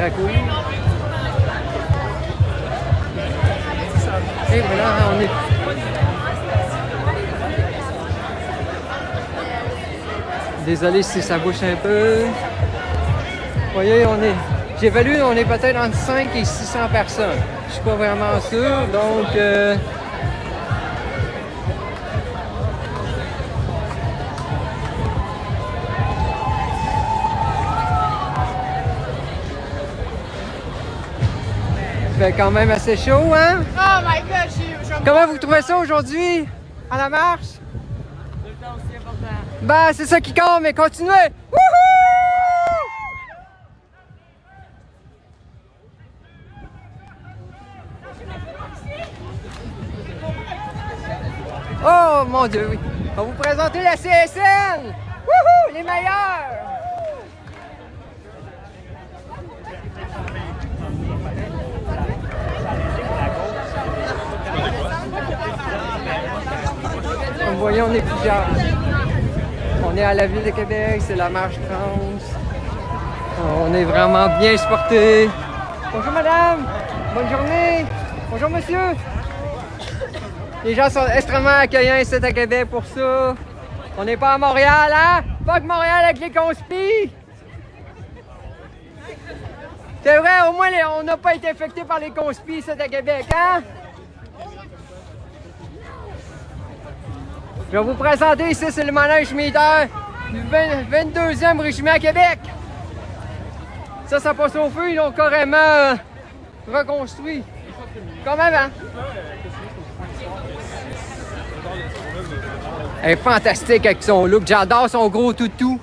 très cool. Et voilà, on est... Désolé si ça bouge un peu. Vous voyez, j'évalue, on est peut-être entre 5 et 600 personnes. Je suis pas vraiment sûr, donc... Il fait quand même assez chaud, hein? Oh my god, Comment vous trouvez ça aujourd'hui? À la marche? Le temps aussi important. Ben, c'est ça qui compte, mais continuez! Wouhou! Oh mon Dieu, oui. On va vous présenter la CSN! Wouhou! Les meilleurs! Comme vous voyez, on est plusieurs. On est à la Ville de Québec, c'est la marche trans. On est vraiment bien supportés. Bonjour madame, bonne journée. Bonjour monsieur. Les gens sont extrêmement accueillants ici à Québec pour ça. On n'est pas à Montréal, hein? Pas que Montréal avec les conspis. C'est vrai, au moins on n'a pas été affecté par les conspis ici à Québec, hein? Je vais vous présenter ici, c'est le manège militaire du 22e régiment à Québec. Ça passe au feu, ils l'ont carrément reconstruit. Comme avant. Elle est fantastique avec son look. J'adore son gros toutou.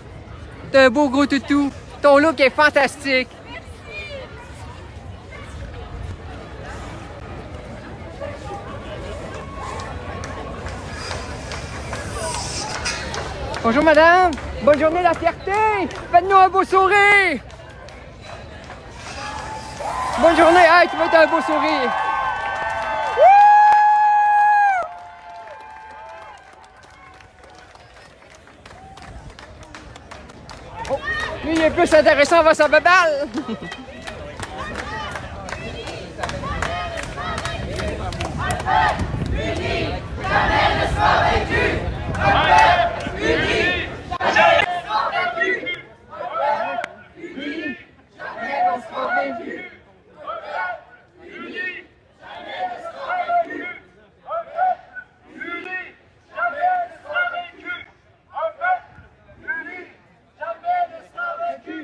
C'est un beau gros toutou. Ton look est fantastique. Bonjour madame, bonne journée la fierté, faites-nous un beau sourire. Bonne journée, hey, tu veux être un beau sourire. Oh, lui il est plus intéressant à sa baballe. Unis, jamais ne sera vaincu. Unis, jamais ne sera vaincu. Unis, jamais ne sera vaincu. Unis, jamais ne sera vaincu. Unis, jamais ne sera vaincu. Unis, jamais ne sera vaincu.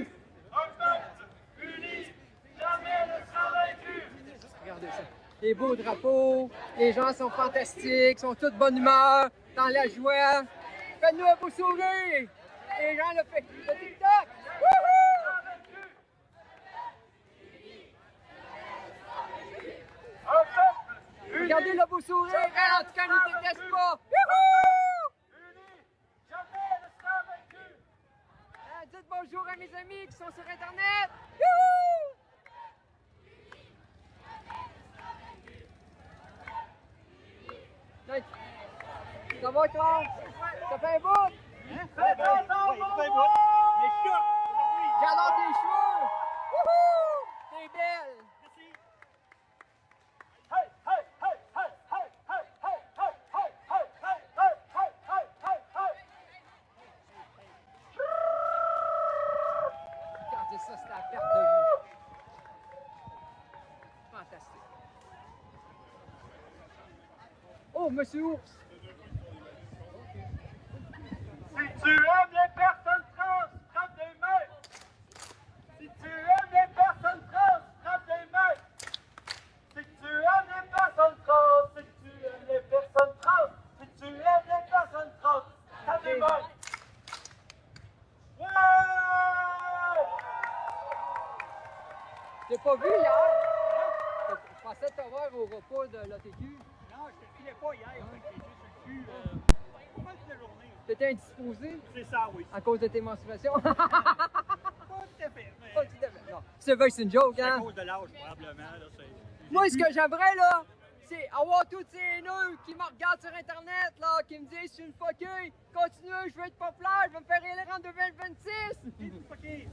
Unis, jamais ne sera vaincu. Regardez ça. Les beaux drapeaux, les gens sont fantastiques, sont tous de bonne humeur, dans la joie. Faites-nous un beau sourire! Les gens le font. Le TikTok! Wouhou! Regardez le beau sourire! En tout cas, ne déteste pas! Wouhou! Dites bonjour à mes amis qui sont sur Internet! Wouhou! Ça va toi? Ça fait un bout? Hein? Ça fait un bout! J'adore tes cheveux! Wouhou! T'es belle! Merci! Hey, hey, hey, hey, hey, hey, hey, hey, hey, hey, hey, hey, hey, hey, hey, hey! Regardez ça, c'est la perte de vue. Fantastique. Oh, Monsieur Ours! Si tu aimes les personnes trans, frappe des mains! Si tu aimes les personnes trans, frappe des mains! Si tu aimes les personnes trans, si tu aimes les personnes trans, si tu aimes les personnes trans, frappe des mains! Ouais! T'as pas vu hier? Je pensais t'avoir au repas de l'ATQ. Non, je te filais pas hier, j'étais sur le cul pas mal toute la journée. T'étais indisposé C'est ça, oui. à cause de tes menstruations? Pas tout à fait, mais Non. C'est vrai que c'est une joke, c'est à hein? cause de l'âge, probablement. Là, Moi, ce que j'aimerais, là, c'est avoir tous ces nœuds qui me regardent sur Internet, là, qui me disent je suis une fuckée, continue, je veux être populaire, je vais me faire élire en 2026. Ok. Ouais,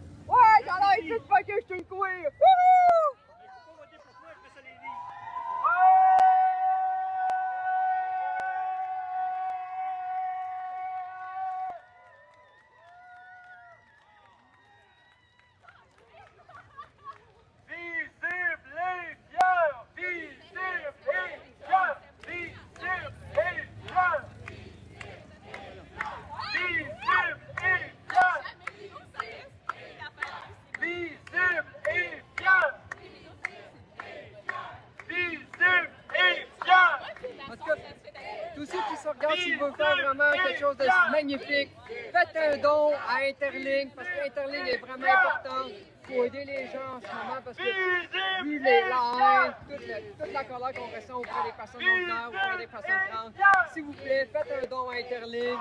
j'ai l'air d'être une fuckée, je suis une queer. Wouhou! Mais faut pas voter pour toi, je fais ça les livres. Visible et fier! Visible et fier! Visible et fier! Visible et fier! Visible et fier! Visible et fier! En tout cas, tous ceux qui se regardent, s'ils veulent faire vraiment quelque chose de magnifique, faites un don à Interlink, parce que Interlink est vraiment important. Il faut aider les gens en ce moment, parce que vu la haine, toute la colère qu'on ressent auprès des personnes non-binaires, auprès des personnes trans, s'il vous plaît, faites un don à Interlink.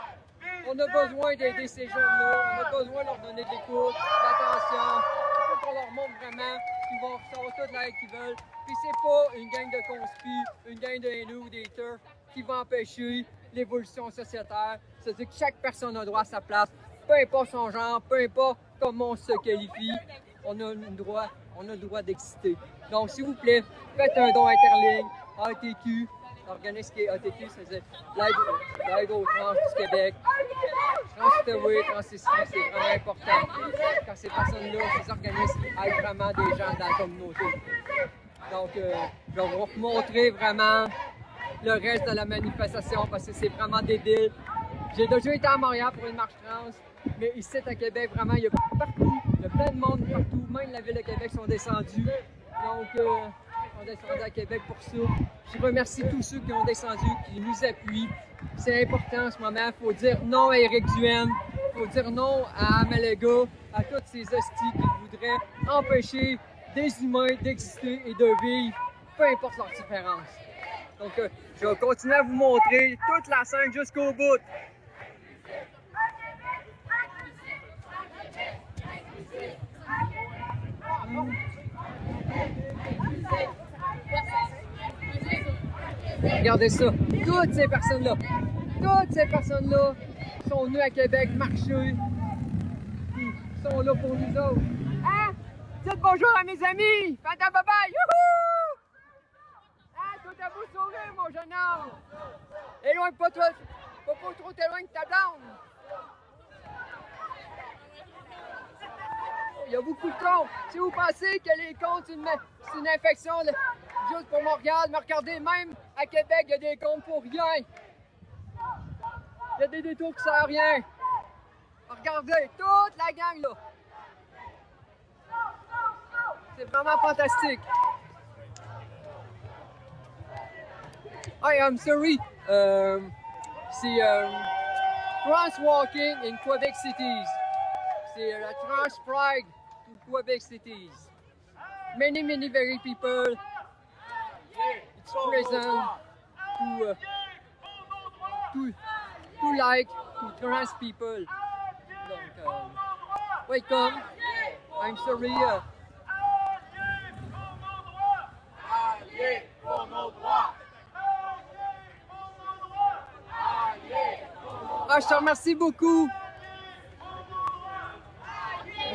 On a besoin d'aider ces jeunes-là, on a besoin de leur donner de l'écoute, d'attention. Il faut qu'on leur montre vraiment qu'ils vont recevoir toute l'aide qu'ils veulent. Puis c'est pas une gang de conspi, une gang de haineux ou d'haters qui va empêcher l'évolution sociétaire. C'est-à-dire que chaque personne a droit à sa place, peu importe son genre, peu importe comment on se qualifie, on a le droit d'exister. Donc s'il vous plaît, faites un don Interligne, ATQ, l'organisme qui est ATQ, c'est l'aide aux trans du Québec. Transférer, transistrie, c'est vraiment important. Quand ces personnes-là, ces organismes aident vraiment des gens dans la communauté. Donc, je vais vous montrer vraiment le reste de la manifestation parce que c'est vraiment débile. J'ai déjà été à Montréal pour une marche trans, mais ici à Québec, vraiment, il y a partout, il y a plein de monde partout, même la ville de Québec sont descendus. Donc, ils sont descendus à Québec pour ça. Je remercie tous ceux qui ont descendu, qui nous appuient. C'est important en ce moment. Il faut dire non à Éric Duhaime. Il faut dire non à Amalega, à toutes ces hosties qui voudraient empêcher des humains d'exister et de vivre, peu importe leurs différences. Donc, je vais continuer à vous montrer toute la scène jusqu'au bout. Regardez ça, toutes ces personnes-là sont venues à Québec marcher, ils sont là pour nous autres. Hein? Dites bonjour à mes amis! Faites un bye-bye! Youhou! Hein? Toi, t'as beau sourire, mon jeune homme! Éloigne pas toi, faut pas trop t'éloigner de ta blonde! Il y a beaucoup de cons. Si vous pensez que les cons, c'est une infection juste pour Montréal, mais regardez, même à Québec, il y a des cons pour rien. Il y a des détours qui servent à rien. Regardez, toute la gang là. C'est vraiment fantastique. Hi, I'm sorry. C'est Trans Walking in Quebec Cities. C'est la Trans Pride to Quebec Cities. Many very people. It's present to like to trans people. Donc, welcome. I'm sorry. Ah, je te remercie beaucoup.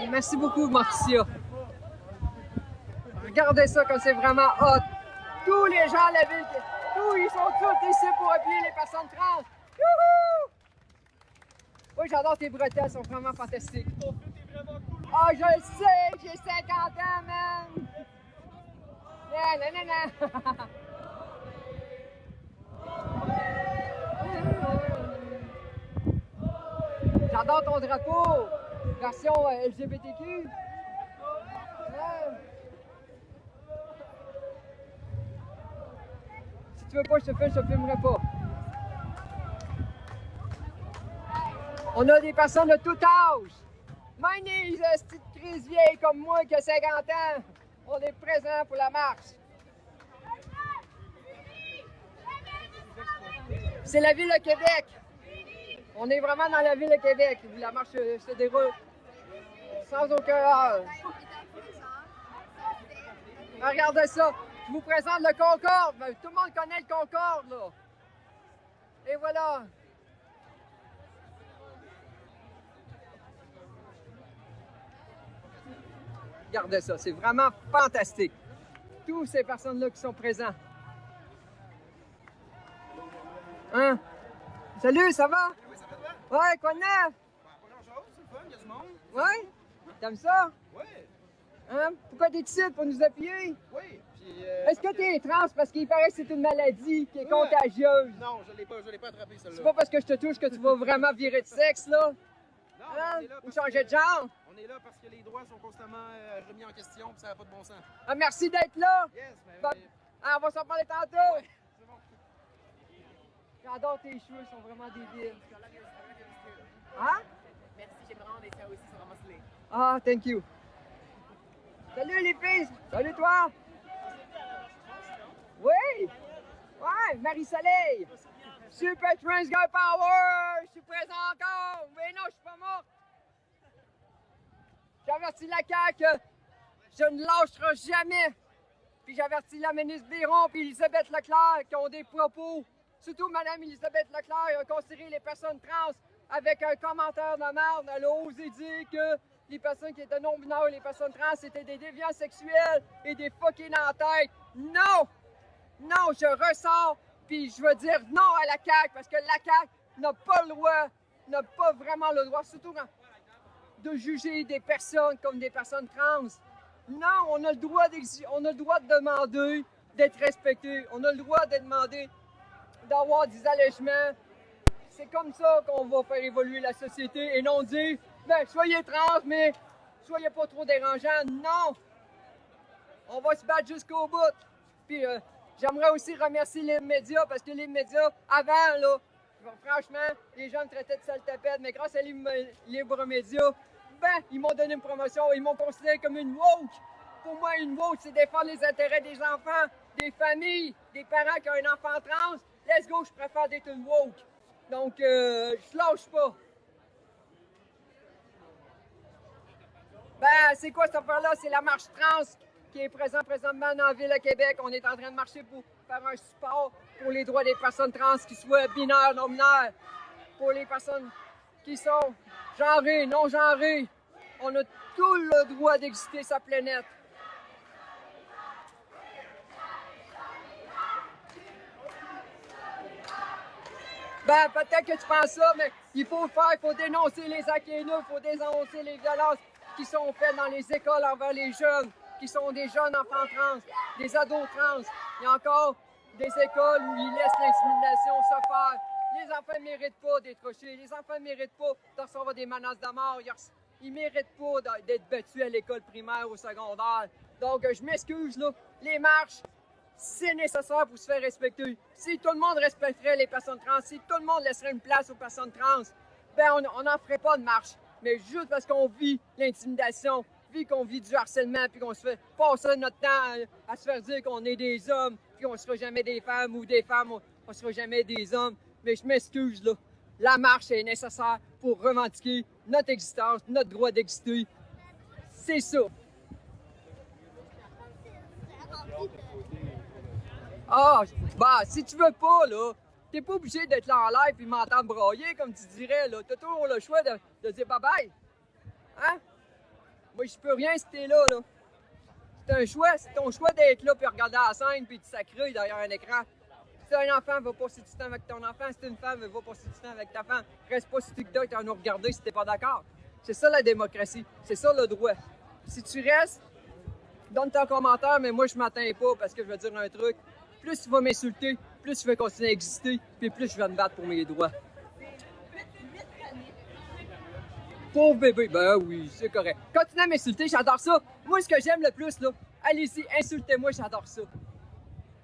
Merci beaucoup, Marcia. Regardez ça comme c'est vraiment hot. Tous les gens à la ville, ils sont tous ici pour appuyer les personnes trans. Youhou! Oui, j'adore tes bretelles, elles sont vraiment fantastiques. Ah, je le sais, j'ai 50 ans, man! Non. J'adore ton drapeau, version LGBTQ. Ouais. Si tu veux pas que je te filmerai pas. On a des personnes de tout âge. Même des petites crises vieilles comme moi qui a 50 ans. On est présents pour la marche. C'est la ville de Québec. On est vraiment dans la ville de Québec où la marche se déroule sans aucun âge. Regardez ça. Je vous présente le Concorde. Ben, tout le monde connaît le Concorde, là. Et voilà. Regardez ça, c'est vraiment fantastique. Toutes ces personnes-là qui sont présentes. Hein? Salut, ça va? Oui, ça va bien? Ouais, quoi de neuf? Pas grand-chose, c'est le fun, il y a du monde. Ouais? T'aimes ça? Oui, Hein? Pourquoi t'es ici pour nous appuyer? oui. Puis, Est-ce que t'es trans? Parce qu'il paraît que c'est une maladie qui est contagieuse. Non, je l'ai pas attrapé celle-là. C'est pas parce que je te touche que tu vas vraiment virer de sexe, là? Non, Hein? on est là Ou parce changer que- de genre? On est là parce que les droits sont constamment remis en question puis ça n'a pas de bon sens. Ah, merci d'être là! Yes, mais... Bon. Ah, on va s'en parler tantôt! C'est bon. J'adore tes cheveux, ils sont vraiment débiles. Hein? Merci, j'ai vraiment des ça aussi, c'est vraiment stylé. Ah, thank you. Salut les filles! Salut toi! Oui! Ouais, Marie-Soleil! Super Trans Girl Power! Je suis présent encore! Mais non, je suis pas mort! J'avertis la CAQ que je ne lâcherai jamais! Puis j'avertis la ministre Biron puis Elisabeth Leclerc qui ont des propos. Surtout Mme Elisabeth Leclerc a considéré les personnes trans avec un commentaire de merde. Elle a osé dire que les personnes qui étaient non-binaires, les personnes trans, c'était des déviants sexuels et des fucking en tête. Non! Non, je ressors, puis je veux dire non à la CAQ, parce que la CAQ n'a pas le droit, n'a pas vraiment le droit, surtout de juger des personnes comme des personnes trans. Non, on a le droit de demander d'être respecté. On a le droit de demander d'avoir des allègements. C'est comme ça qu'on va faire évoluer la société et non dire ben, soyez trans, mais soyez pas trop dérangeants. Non! On va se battre jusqu'au bout. Puis j'aimerais aussi remercier les médias parce que les médias, avant, là, franchement, les gens me traitaient de sale tapette, mais grâce à les libres médias, ben, ils m'ont donné une promotion, ils m'ont considéré comme une woke. Pour moi, une woke, c'est défendre les intérêts des enfants, des familles, des parents qui ont un enfant trans. Let's go, je préfère d'être une woke. Donc, je lâche pas. Ben, c'est quoi cette affaire-là? C'est la marche trans qui est présentement dans la ville de Québec. On est en train de marcher pour faire un support pour les droits des personnes trans, qui soient binaires, non-binaires, pour les personnes qui sont genrées, non-genrées. On a tout le droit d'exister sur la planète. Ben, peut-être que tu penses ça, mais il faut le faire, il faut dénoncer les actes haineux, il faut dénoncer les violences qui sont faites dans les écoles envers les jeunes, qui sont des jeunes enfants trans, des ados trans. Il y a encore des écoles où ils laissent l'intimidation se faire. Les enfants ne méritent pas d'être touchés, les enfants ne méritent pas de recevoir des menaces de mort, ils ne méritent pas d'être battus à l'école primaire ou secondaire. Donc, je m'excuse, là, les marches, c'est nécessaire pour se faire respecter. Si tout le monde respecterait les personnes trans, si tout le monde laisserait une place aux personnes trans, ben on n'en ferait pas de marche. Mais juste parce qu'on vit l'intimidation, vu qu'on vit du harcèlement, puis qu'on se fait passer notre temps à se faire dire qu'on est des hommes, puis qu'on ne sera jamais des femmes, ou des femmes, on ne sera jamais des hommes. Mais je m'excuse, là. La marche est nécessaire pour revendiquer notre existence, notre droit d'exister. C'est ça. Ah, bah, si tu veux pas, là, t'es pas obligé d'être là en live et m'entendre brailler, comme tu dirais, là. T'as toujours le choix de dire bye-bye. Hein? Moi, je peux rien si t'es là, là. C'est un choix, c'est ton choix d'être là puis regarder la scène puis de sacrer derrière un écran. Si un enfant, va passer du temps avec ton enfant. Si une femme, va passer du temps avec ta femme. Reste pas sur TikTok à nous regarder si t'es pas d'accord. C'est ça la démocratie. C'est ça le droit. Si tu restes, donne ton commentaire, mais moi, je m'atteins pas parce que je vais dire un truc. Plus tu vas m'insulter, plus tu vas continuer à exister, puis plus je vais me battre pour mes droits. Pauvre bébé, ben oui, c'est correct. Continuez à m'insulter, j'adore ça. Moi, ce que j'aime le plus, là, allez-y, insultez-moi, j'adore ça.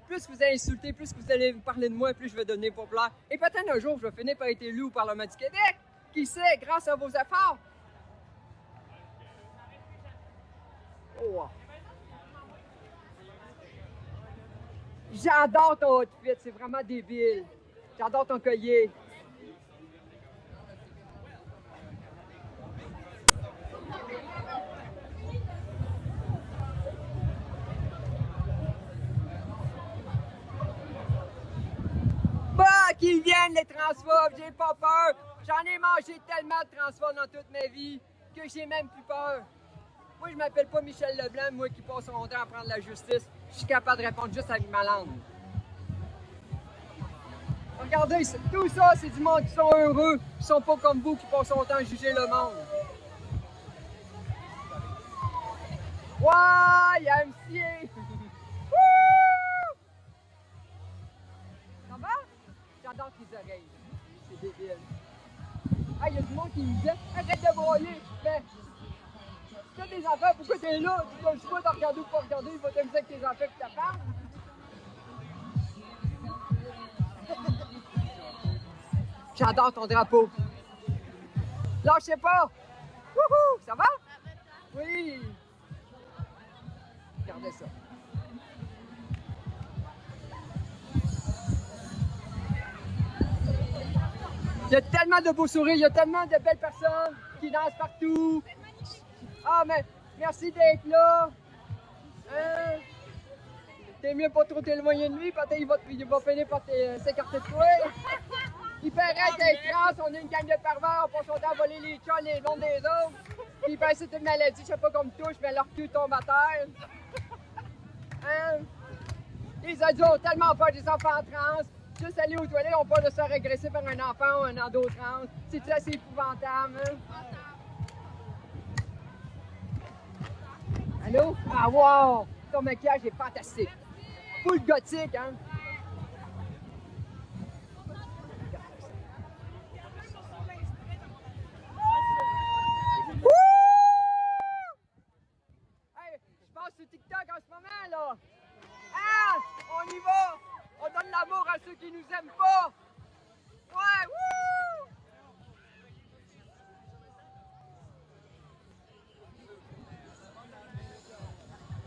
Plus vous allez insulter, plus vous allez parler de moi, plus je vais devenir populaire. Et peut-être un jour, je vais finir par être élu au Parlement du Québec. Qui sait, grâce à vos efforts. Oh. J'adore ton outfit, c'est vraiment débile. J'adore ton collier. qu'ils viennent, les transphobes, j'ai pas peur. J'en ai mangé tellement de transphobes dans toute ma vie que j'ai même plus peur. Moi, je m'appelle pas Michel Leblanc, moi qui passe mon temps à prendre la justice. Je suis capable de répondre juste avec ma langue. Regardez, tout ça, c'est du monde qui sont heureux, qui sont pas comme vous, qui passent son temps à juger le monde. Ouais, il y a MC! Ça va? J'adore tes oreilles. C'est débile. Ah, il y a du monde qui me disait, arrête de broyer. Mais, si t'as des enfants, pourquoi t'es là? Tu dois le choix de regarder ou pas regarder, il faut t'amuser avec tes enfants et ta femme. J'adore ton drapeau. Lâchez pas! Wouhou! Ça va? Oui! Regardez ça. Il y a tellement de beaux sourires, il y a tellement de belles personnes qui dansent partout. Ah, mais merci d'être là. T'es mieux pas trop t'éloigner de lui, parce qu'il va finir par s'écarter de toi. Il paraît d'être trans, on est une gang de pervers, on passe son temps à voler les chats, les blondes des autres. Puis il pense que c'est une maladie, je sais pas comme touche, mais leur cul tombe à terre. Les adultes ont tellement peur des enfants trans. Juste aller aux toilettes, on peur de se faire agresser par un enfant ou un ado trans. C'est assez épouvantable. Allô? Ah wow! Ton maquillage est fantastique. Full gothique, hein? Je passe sur TikTok en ce moment, là. Ah! On y va! On donne l'amour à ceux qui nous aiment pas! Ouais! Wouh!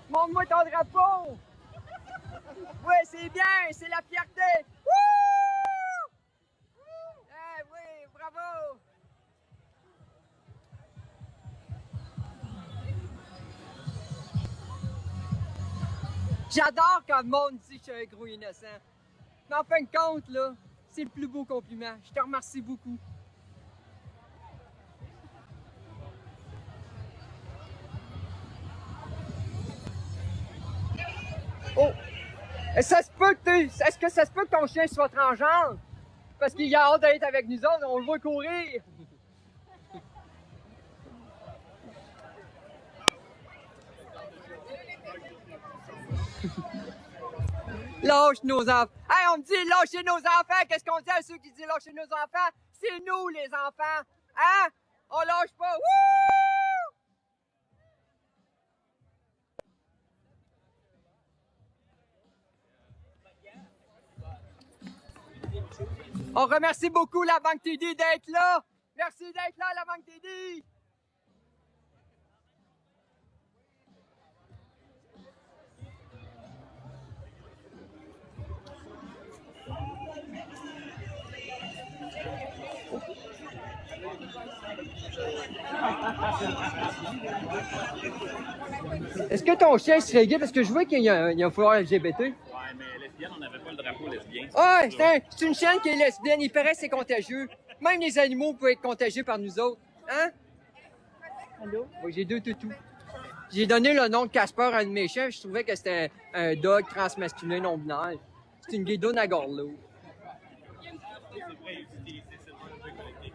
Montre-moi ton drapeau! Oui, c'est bien! C'est la fierté! Wouh! Eh oui, bravo! J'adore quand le monde dit que je suis un gros innocent. Mais en fin de compte, là, c'est le plus beau compliment. Je te remercie beaucoup. Oh! Est-ce que ça se peut que ton chien soit transgenre? Parce qu'il a hâte d'être avec nous autres, on le voit courir. Lâche nos enfants. Hey, on me dit lâchez nos enfants. Qu'est-ce qu'on dit à ceux qui disent lâchez nos enfants? C'est nous, les enfants. Hein? On lâche pas. Wouh! On remercie beaucoup la Banque TD d'être là. Merci d'être là, la Banque TD. Est-ce que ton chien serait gay? Parce que je vois qu'il y a un foulard LGBT. Ouais, mais lesbienne, on n'avait pas le drapeau lesbien. Ouais, c'est une chienne qui est lesbienne. Il paraît que c'est contagieux. Même les animaux peuvent être contagieux par nous autres. Hein? Allô? Oui, j'ai 2 toutous. J'ai donné le nom de Casper à un de mes chiens. Je trouvais que c'était un dog transmasculin non-binaire. C'est une guidoune à gorlot. C'est vrai, utiliser cette truc collectif.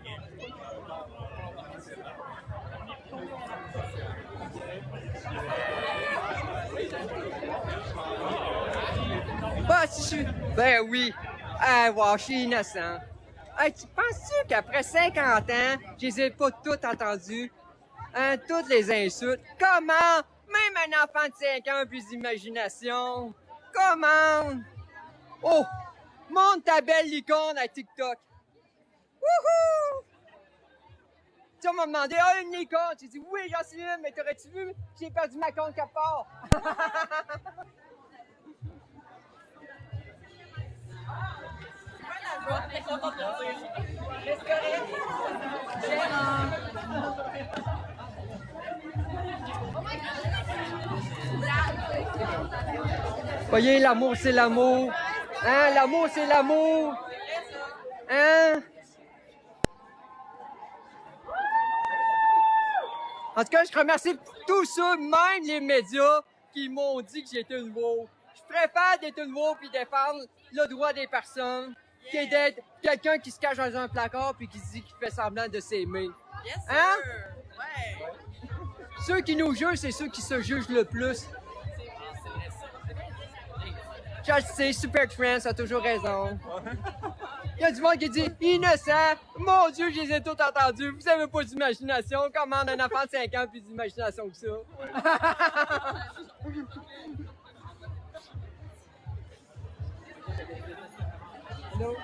Bah, si je suis... Ben oui. Ah, wow, je suis innocent. Hey, tu penses-tu qu'après 50 ans, je les ai pas toutes entendues? Hein, toutes les insultes. Comment? Même un enfant de 5 ans a plus d'imagination. Comment? Oh! Monte ta belle licorne à TikTok. Wouhou! Tu m'as demandé, ah, une licorne. J'ai dit, oui, j'en suis une, mais t'aurais-tu vu? J'ai perdu ma compte quelque part. Voyez, l'amour, c'est l'amour. Hein, l'amour, c'est l'amour. Hein? En tout cas, je remercie tous ceux, même les médias, qui m'ont dit que j'étais une wow. Je préfère d'être une wow puis défendre le droit des personnes que d'être quelqu'un qui se cache dans un placard puis qui se dit qu'il fait semblant de s'aimer. Yes, sir! Hein? Ouais! Ceux qui nous jugent, c'est ceux qui se jugent le plus. Je le sais, Super Friends a toujours raison. Il y a du monde qui dit « innocent ». Mon Dieu, je les ai tous entendus. Vous avez pas d'imagination. Comment un enfant de 5 ans a plus d'imagination que ça? Hello?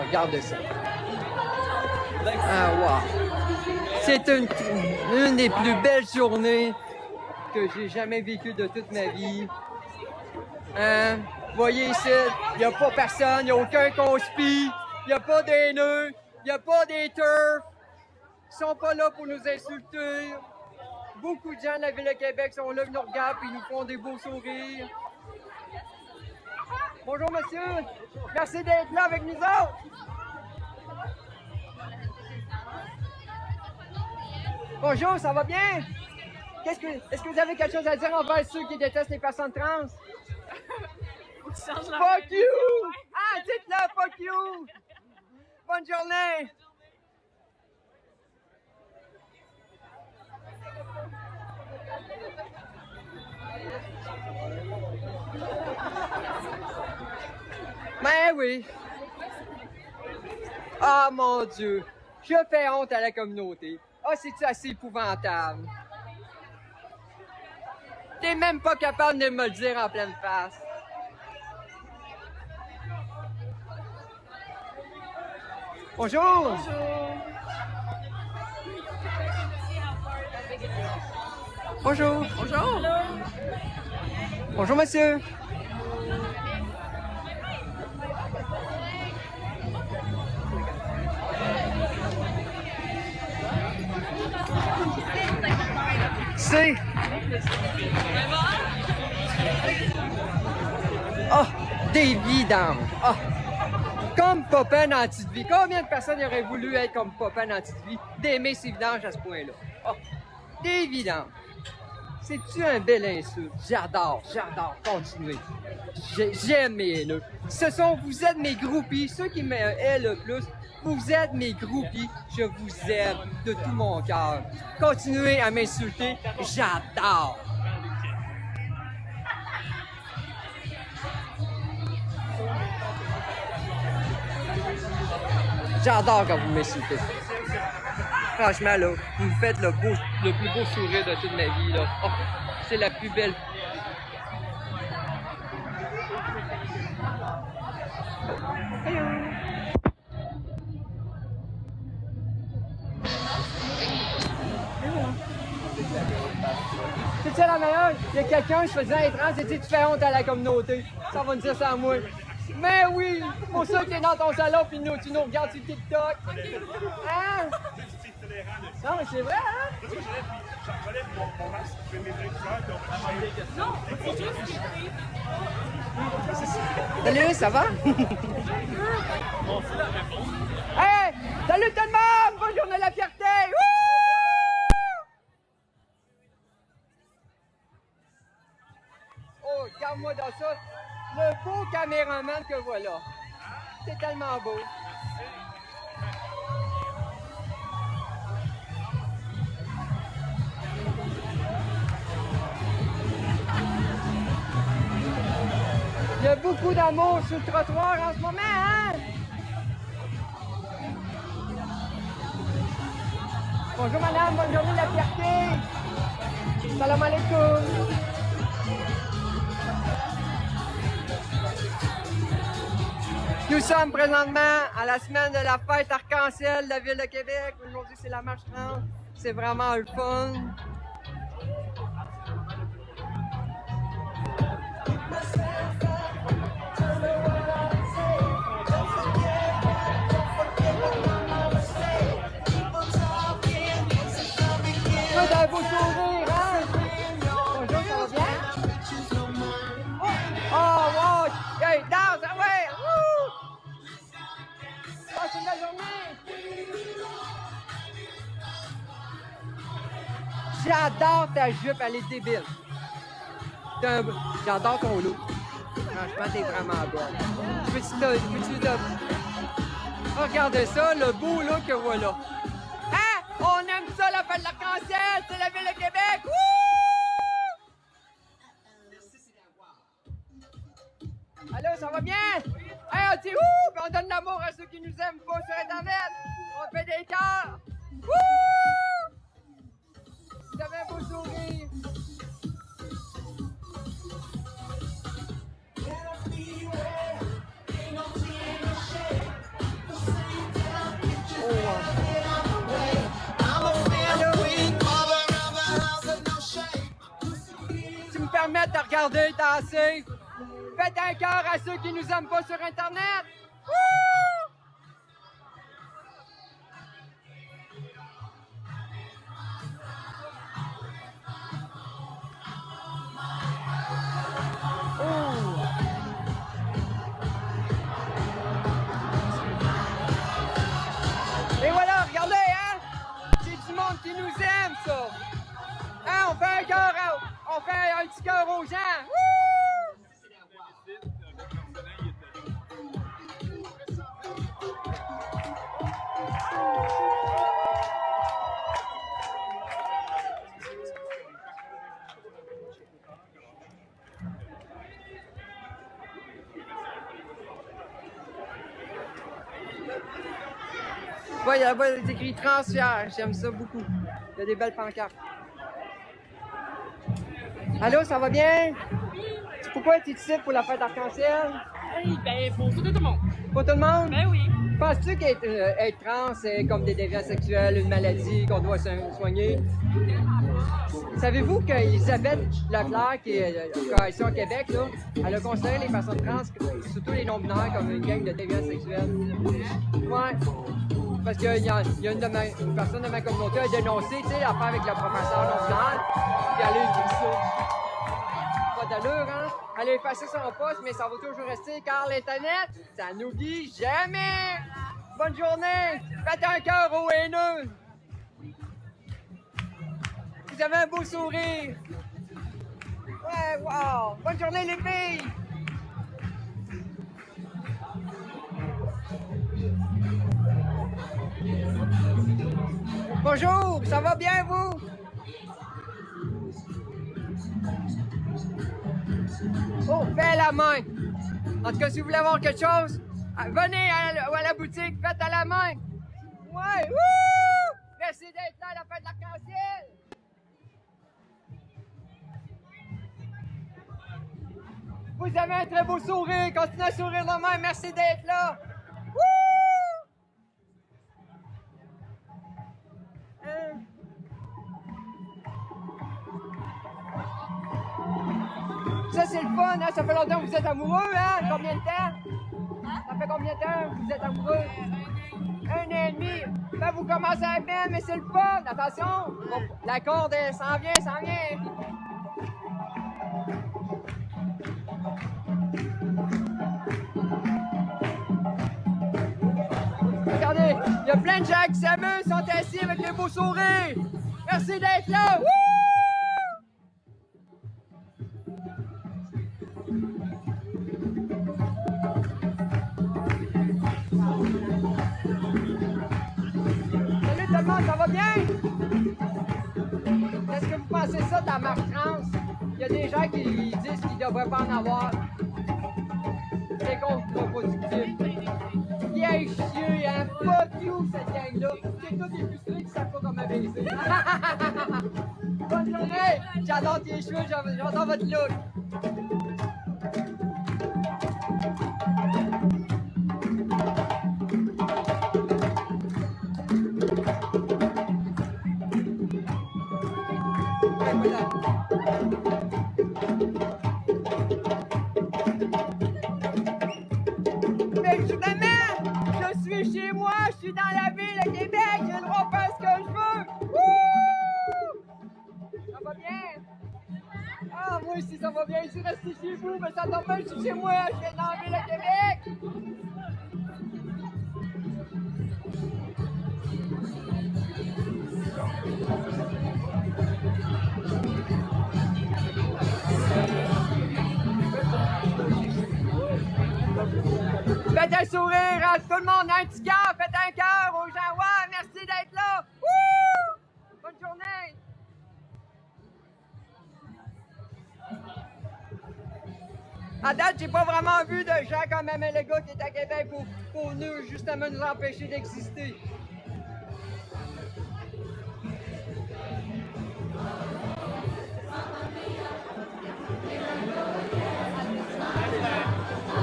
Regarde ça. Ah, wow. C'est une des plus belles journées que j'ai jamais vécues de toute ma vie. Hein? Voyez ici, il n'y a pas personne, il n'y a aucun conspi, il n'y a pas d'haineux, il n'y a pas des turfs. Ils sont pas là pour nous insulter. Beaucoup de gens de la Ville de Québec sont là, ils nous regardent et ils nous font des beaux sourires. Bonjour monsieur, merci d'être là avec nous autres. Bonjour, ça va bien? Est-ce que vous avez quelque chose à dire envers ceux qui détestent les personnes trans? Fuck you! Ah, dites-le, fuck you! Bonne journée! Ben oui! Ah mon Dieu! Je fais honte à la communauté. Ah, c'est-tu assez épouvantable? T'es même pas capable de me le dire en pleine face. Bonjour! Bonjour! Bonjour! Bonjour, monsieur! C'est... Oh, des vidanges! Oh. Comme Popin dans Petite Vie. Combien de personnes auraient voulu être comme Popin dans Petite Vie, d'aimer ses vidanges à ce point-là? Oh, des vidanges! C'est-tu un bel insulte? J'adore, continuez. J'aime mes haineux. Vous êtes mes groupies, ceux qui m'aiment le plus. Vous êtes mes groupies, je vous aime de tout mon cœur. Continuez à m'insulter, j'adore. J'adore quand vous m'insultez. Franchement, là, vous me faites le plus beau sourire de toute ma vie, là. Oh, c'est la plus belle. C'est ça la meilleure? Il y a quelqu'un se faisant être trans et dit tu fais honte à la communauté. Ça va nous dire ça à moi. Mais oui! Pour ça que t'es dans ton salon pis tu nous regardes sur TikTok. Hein? Non mais c'est vrai, hein? J'enlève mon masque, je vais mes électeurs, Non, c'est juste qu'il Salut, ça va? Hey! Salut tout le monde! Bonne journée de la fierté! Wouh! Oh, regarde-moi dans ça. Le beau caméraman que voilà. C'est tellement beau. Il y a beaucoup d'amour sur le trottoir en ce moment, hein? Bonjour madame, bonne journée de la fierté. Salam alaikum. Nous sommes présentement à la semaine de la fête arc-en-ciel de la Ville de Québec. Aujourd'hui, c'est la marche 30. C'est vraiment le fun. beau sourire, hein? Bonjour, ça va bien? Oh, wow! Hey, danse, ah ouais! Wouh! Passe une belle journée! J'adore ta jupe, elle est débile. J'adore ton look. Franchement, t'es vraiment belle. Oh, regardez ça, le beau look que voilà. Hein? On aime ça, la fête de l'arc-en-ciel! C'est la ville de Québec! Wouh! Allô, ça va bien? Hey, on dit ouh! Puis on donne l'amour à ceux qui nous aiment pas sur Internet! On fait des cœurs! Wouh! Vous avez un beau sourire! Tu me permets de regarder danser? Faites un cœur à ceux qui nous aiment pas sur Internet! Wouh! Et voilà, regardez, hein? C'est du monde qui nous aime, ça! Hein, on fait un cœur, on fait un petit cœur aux gens! Wouh! Ouais, il y a des écrits transfert, j'aime ça beaucoup. Il y a des belles pancartes. Allô, ça va bien? Pourquoi tu es ici pour la fête d'arc-en-ciel? Hey, ben, pour tout le monde. Pour tout le monde? Ben oui. Penses-tu qu'être trans, c'est comme des déviances sexuelles, une maladie qu'on doit soigner? Savez-vous qu'Elisabeth Leclerc, qui est ici au Québec, là, elle a considéré les personnes trans, surtout les non-binaires, comme une gang de déviances sexuelles? Ouais. Parce qu'il y a une personne de ma communauté qui a dénoncé, tu sais, l'affaire avec le professeur non-binaire, puis elle a dit ça. Pas d'allure, hein? Elle a effacé son poste, mais ça va toujours rester, car l'Internet, ça n'oublie jamais! Bonne journée! Faites un cœur aux haineux! Vous avez un beau sourire! Ouais, wow! Bonne journée, les filles! Bonjour, ça va bien, vous? Oh, fais la main! En tout cas, si vous voulez avoir quelque chose, venez à la boutique, faites à la main! Ouais, wouh! Merci d'être là à la fête de l'arc-en-ciel! Vous avez un très beau sourire, continuez à sourire de même, merci d'être là! Wouh! Ça, c'est le fun, hein? Ça fait longtemps que vous êtes amoureux, hein? Combien de temps? Ça fait combien de temps que vous êtes amoureux? 1 an et demi. Ben, vous commencez à bien, mais c'est le fun. Attention, la corde, s'en vient, s'en vient. Regardez, il y a plein de gens qui s'amusent, sont assis avec des beaux sourires. Merci d'être là. Wouh! Salut tout le monde, ça va bien? Qu'est-ce que vous pensez ça de la marche trans? Il y a des gens qui disent qu'ils ne devraient pas en avoir. C'est contre-productif. Vieille chier, hein? Fuck you, cette gang-là. C'est tous des frustrés qui savent pas comment baiser. Bonne journée! J'adore tes cheveux, j'adore votre look. Et voilà. Mais justement, je suis chez moi, je suis dans la ville de Québec, j'ai le droit de faire ce que je veux. Wouh! si ça va bien ici, restez chez vous, mais ça tombe bien, je suis chez moi, je viens dans la ville de Québec! Faites un sourire à tout le monde, un petit cœur, faites un cœur aux gens. Ouais, merci d'être là. Wouh! Bonne journée. À date, j'ai pas vraiment vu de gens comme Aimé le gars qui est à Québec pour nous, justement, nous empêcher d'exister.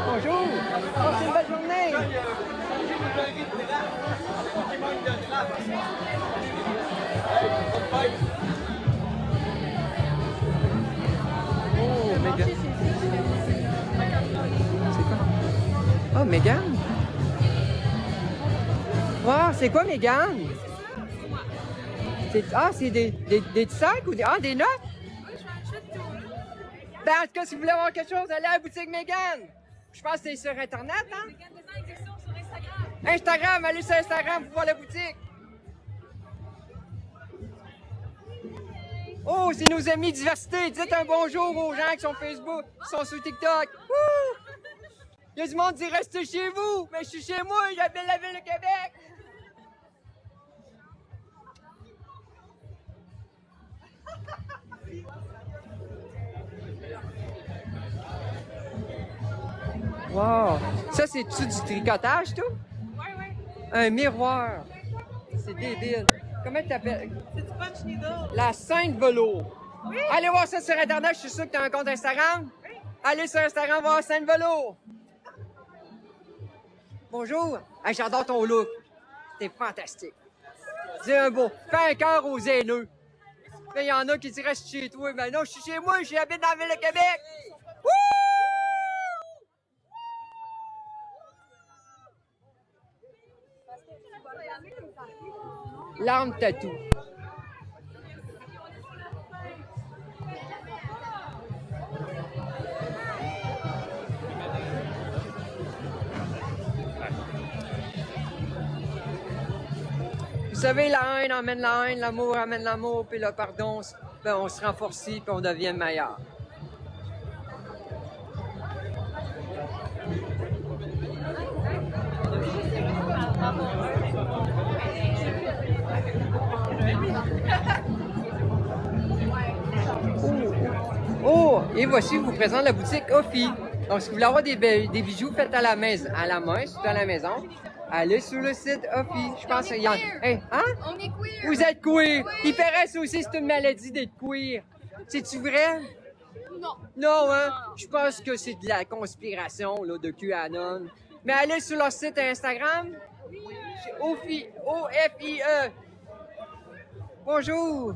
Bonjour! Passez une belle journée! Oh, Megan! C'est quoi? Oh, Megan! Wow, c'est quoi, Megan? C'est des sacs ou des notes? Ben, en tout cas, si vous voulez avoir quelque chose, allez à la boutique Megan! Je pense que c'est sur Internet, hein? Instagram, allez sur Instagram pour voir la boutique. Oh, c'est nos amis diversité. Dites un bonjour aux gens qui sont Facebook, qui sont sur TikTok. Wouh! Il y a du monde qui dit restez chez vous, mais je suis chez moi, j'habite la ville de Québec. Wow! Ça, c'est-tu du tricotage, tout? Ouais. Un miroir. C'est débile. Comment tu t'appelles? C'est du punch needle. La Sainte Velours. Oui. Allez voir ça sur Internet, je suis sûr que tu as un compte Instagram. Oui. Allez sur Instagram voir Sainte Velours. Bonjour. Hey, j'adore ton look. T'es fantastique. Dis un beau. Fais un cœur aux haineux. Il y en a qui disent reste chez toi. Mais non, je suis chez moi, j'habite dans la ville de Québec. Wouh! L'arme tatou. Vous savez, la haine amène la haine, l'amour amène l'amour, puis le pardon, ben, on se renforcit, puis on devient meilleur. Oh, et voici, je vous présente la boutique Ophi. Donc, si vous voulez avoir des bijoux faits à la main, surtout à la maison, allez sur le site Ophi. Je pense qu'il y en a. Hey, hein? On est queer. Vous êtes queer. Oui. Il paraît ça aussi, c'est une maladie d'être queer. C'est-tu vrai? Non. Non, hein? Je pense que c'est de la conspiration là, de QAnon. Mais allez sur leur site Instagram. Ophi, O-F-I-E. Bonjour.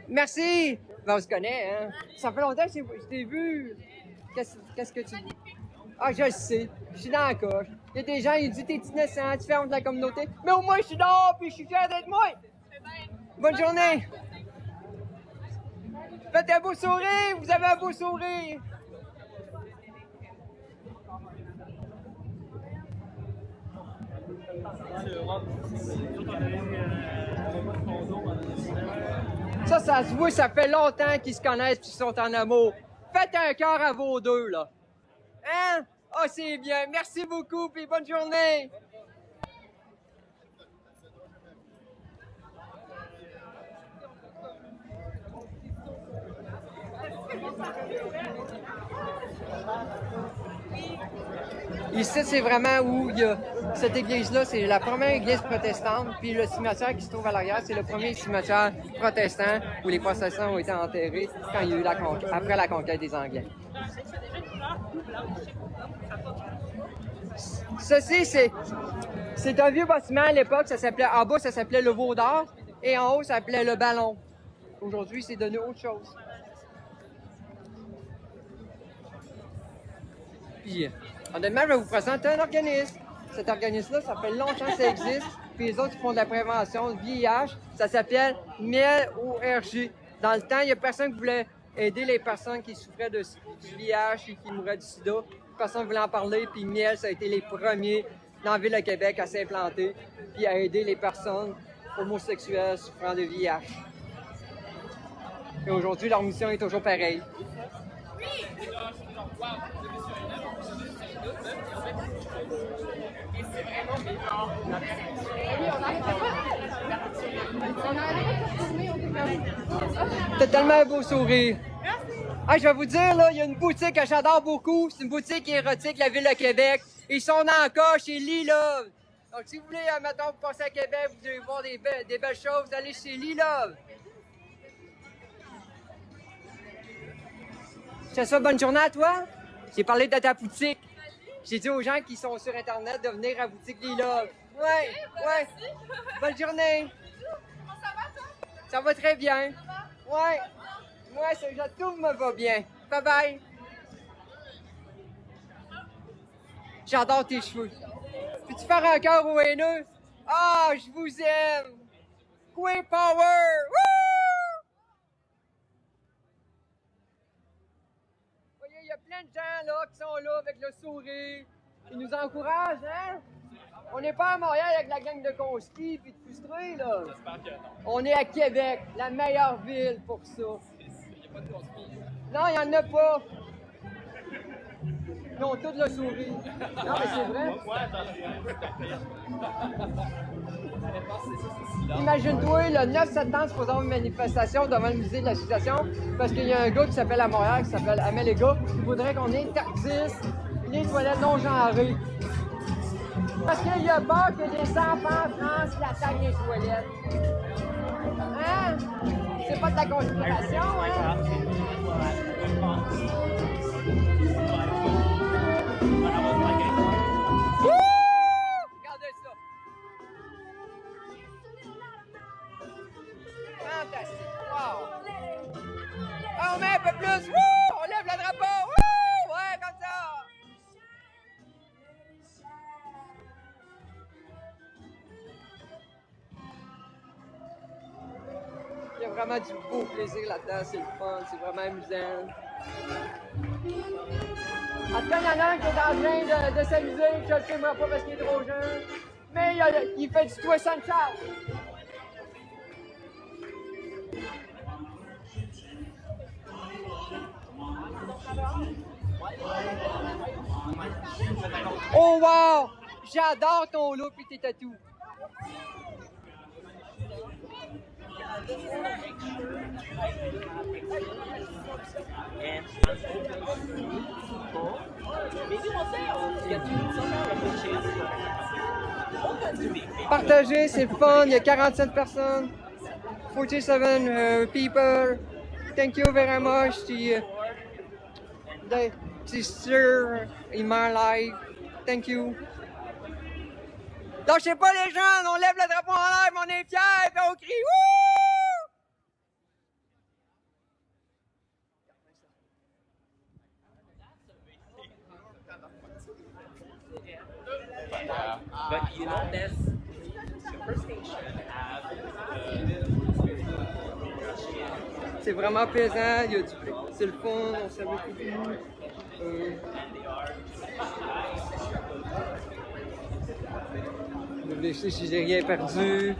Merci. Ben, on se connaît, hein? Ça fait longtemps que je t'ai vu. Qu'est-ce que tu dis? Ah, je le sais. Je suis dans la coche. Il y a des gens, ils disent t'es innocent, tu fais honte de la communauté. Mais au moins, je suis dehors, puis je suis fier d'être moi. Bonne journée. Faites un beau sourire. Vous avez un beau sourire. Ça se voit, ça fait longtemps qu'ils se connaissent et qu'ils sont en amour. Faites un cœur à vos deux, là. Hein? Ah, c'est bien. Merci beaucoup, puis bonne journée. Ici, c'est vraiment où il y a cette église-là, c'est la première église protestante, puis le cimetière qui se trouve à l'arrière, c'est le premier cimetière protestant où les protestants ont été enterrés quand il y a eu après la conquête des Anglais. Ceci, c'est un vieux bâtiment à l'époque, ça s'appelait, en bas, ça s'appelait le Veau d'Or, et en haut, ça s'appelait le Ballon. Aujourd'hui, c'est devenu autre chose. Puis, honnêtement, je vais vous présenter un organisme. Cet organisme-là, ça fait longtemps que ça existe. Puis les autres, ils font de la prévention de VIH. Ça s'appelle Miel ORG. Dans le temps, il n'y a personne qui voulait aider les personnes qui souffraient du VIH et qui mouraient du sida. Personne ne voulait en parler, puis Miel, ça a été les premiers dans la ville de Québec à s'implanter, puis à aider les personnes homosexuelles souffrant de VIH. Et aujourd'hui, leur mission est toujours pareille. T'as tellement un beau sourire. Ah, je vais vous dire, là, il y a une boutique que j'adore beaucoup. C'est une boutique érotique, la Ville de Québec. Ils sont encore chez Lilove. Donc, si vous voulez, mettons, passer à Québec, vous allez voir des belles choses, vous allez chez Lilove. C'est ça, bonne journée à toi. J'ai parlé de ta boutique. J'ai dit aux gens qui sont sur Internet de venir à la boutique Lilove. Ouais. Bonne journée. Ça va, toi? Ça va très bien. Ouais. Moi, tout me va bien. Bye bye. J'adore tes cheveux. Peux-tu faire un cœur au haineux? Ah, je vous aime. Queen Power. Woo! Voyez, il y a plein de gens là qui sont là avec le sourire. Ils nous encouragent, hein? On n'est pas à Montréal avec la gang de conscrits puis de frustrés, là. On est à Québec, la meilleure ville pour ça. Non, il n'y en a pas. Ils ont tous le sourire. Non, mais c'est vrai. Imagine-toi, le 9 septembre, c'est pour avoir une manifestation devant le musée de l'association parce qu'il y a un gars qui s'appelle à Montréal, qui s'appelle Améléga, qui voudrait qu'on interdise les toilettes non genrées. Parce qu'il y a peur que des enfants trans l'attaquent les toilettes. Hein? C'est pas de la conspiration, hein? Wouh! Regardez ça. Fantastique. Wow. Ah, on met un peu plus. Wouh! On lève le drapeau. Wouh! Ouais, comme ça. Il y a vraiment du beau plaisir là-dedans, c'est le fun, c'est vraiment amusant. En tout cas, il y en a un qui est en train de s'amuser, je ne le filmerai pas parce qu'il est trop jeune, mais il fait du twist and shout. Oh wow! J'adore ton look et tes tatous. Partagez, c'est le fun. Il y a 47 personnes. 47 people. Thank you very much to share in my life. Thank you. Lâchez pas les jeunes, on lève le drapeau en l'air, on est fiers, et on crie wouh! But you know, that's superstition. C'est vraiment plaisant, c'est le fun, on s'amuse beaucoup. Je vais vérifier si j'ai rien perdu.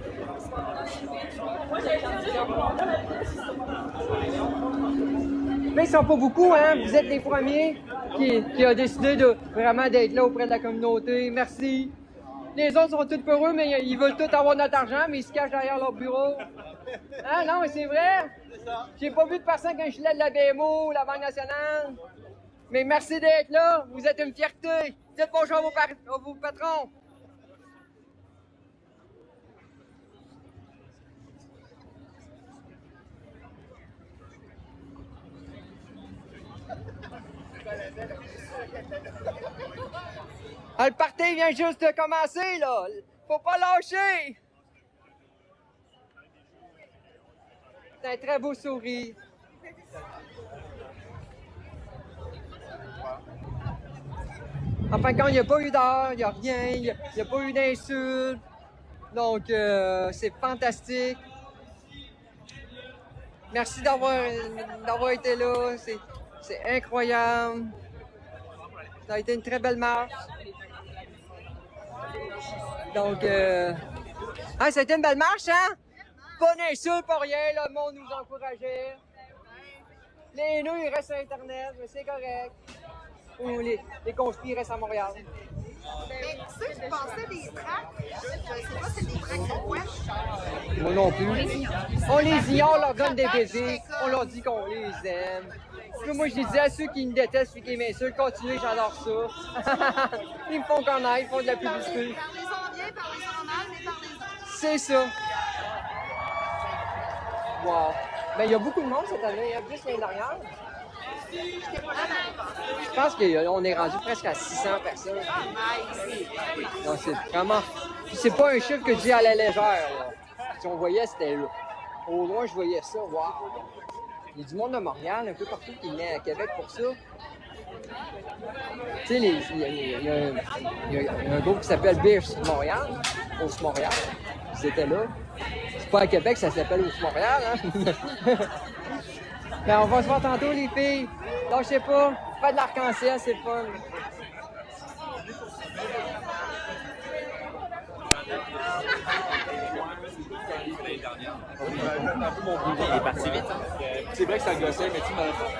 Mais ils sont pas beaucoup, hein? Vous êtes les premiers qui ont décidé de vraiment d'être là auprès de la communauté. Merci. Les autres sont tous peureux, mais ils veulent tous avoir notre argent, mais ils se cachent derrière leur bureau. Hein? Non, mais c'est vrai. J'ai pas vu de personne quand je suis là de la BMO, la Banque nationale. Mais merci d'être là. Vous êtes une fierté. Dites bonjour à vos patrons. Ah, le party vient juste de commencer, là. Faut pas lâcher. C'est un très beau sourire. En fin de compte, il n'y a pas eu d'heure, il n'y a rien, il n'y a pas eu d'insultes. Donc, c'est fantastique. Merci d'avoir été là. C'est incroyable. Ça a été une très belle marche. Donc, ça a été une belle marche, hein? Pas d'insultes, pas rien. Le monde nous encourageait. Les haineux, ils restent sur Internet, mais c'est correct. Ou les conspires restent à Montréal. Mais ceux qui passaient des tracts, je sais pas c'est des tracts de quoi. Moi non plus. On les ignore, on leur donne des baisers, on leur dit qu'on les aime. Puis moi, je dis à ceux qui me détestent et qui m'insultent, continuez, j'adore ça. Ils me font connaître, ils font de la publicité. Parlez-en bien, parlez-en mal, mais parlez-en. C'est ça. Wow. Ben, il y a beaucoup de monde cette année, hein, plus l'année dernière. Je pense qu'on est rendu presque à 600 personnes. Donc, c'est vraiment... Puis c'est pas un chiffre que je dis à la légère, là. Si on voyait, c'était là. Au loin, je voyais ça. Wow! Il y a du monde de Montréal, un peu partout, qui venait à Québec pour ça. Tu sais, il y a un groupe qui s'appelle Beers Montréal, Os Montréal. C'était là. C'est pas à Québec, ça s'appelle Os Montréal, hein? Ben, on va se voir tantôt, les filles. Lâchez pas. Faites de l'arc-en-ciel, c'est le fun. Un peu mon bouillon, il est parti vite. C'est vrai que ça gossait, mais tu m'as pas.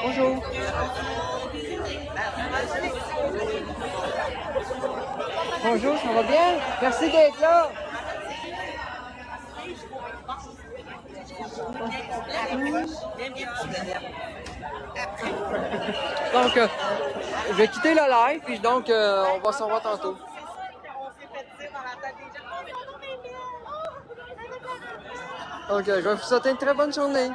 Bonjour. Bonjour, ça va bien? Merci d'être là. Donc, je vais quitter le live, puis donc, on va s'en voir tantôt. Donc, je vais vous souhaiter une très bonne journée.